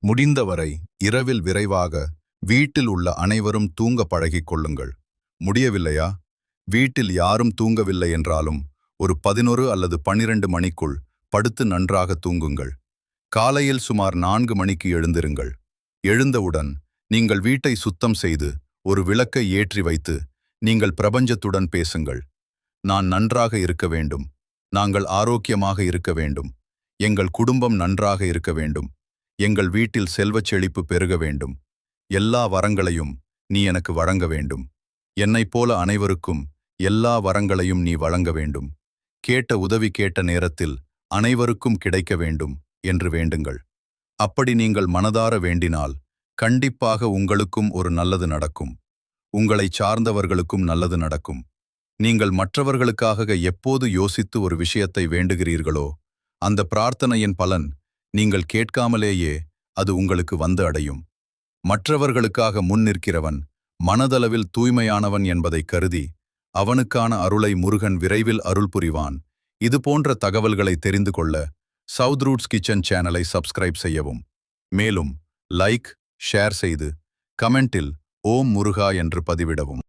முடிந்தவரை இரவில் விரைவாக வீட்டில் உள்ள அனைவரும் தூங்க பழகிக் கொள்ளுங்கள். முடியவில்லையா? வீட்டில் யாரும் தூங்கவில்லை என்றாலும் ஒரு 11 அல்லது 12 மணிக்குள் படுத்து நன்றாக தூங்குங்கள். காலையில் சுமார் 4 மணிக்கு எழுந்திருங்கள். எழுந்தவுடன் நீங்கள் வீட்டை சுத்தம் செய்து ஒரு விளக்கை ஏற்றி வைத்து நீங்கள் பிரபஞ்சத்துடன் பேசுங்கள். நான் நன்றாக இருக்க வேண்டும். நாங்கள் ஆரோக்கியமாக இருக்க வேண்டும். எங்கள் குடும்பம் நன்றாக இருக்க வேண்டும். எங்கள் வீட்டில் செல்வச் செழிப்பு பெருக வேண்டும். எல்லா வரங்களையும் நீ எனக்கு வழங்க வேண்டும். என்னைப் போல அனைவருக்கும் எல்லா வரங்களையும் நீ வழங்க வேண்டும். கேட்ட உதவி கேட்ட நேரத்தில் அனைவருக்கும் கிடைக்க வேண்டும் என்று வேண்டுங்கள். அப்படி நீங்கள் மனதார வேண்டினால் கண்டிப்பாக உங்களுக்கும் ஒரு நல்லது நடக்கும். உங்களைச் சார்ந்தவர்களுக்கும் நல்லது நடக்கும். நீங்கள் மற்றவர்களுக்காக எப்போது யோசித்து ஒரு விஷயத்தை வேண்டுகிறீர்களோ அந்த பிரார்த்தனையின் பலன் நீங்கள் கேட்காமலேயே அது உங்களுக்கு வந்து அடையும். மற்றவர்களுக்காக முன் நிற்கிறவன் மனதளவில் தூய்மையானவன் என்பதை கருதி அவனுக்கான அருளை முருகன் விரைவில் அருள் புரிவான். இது போன்ற தகவல்களை தெரிந்து கொள்ள சவுத் ரூட்ஸ் கிச்சன் சேனலை சப்ஸ்கிரைப் செய்யவும். மேலும் லைக், ஷேர் செய்து கமெண்டில் ஓம் முருகா என்று பதிவிடவும்.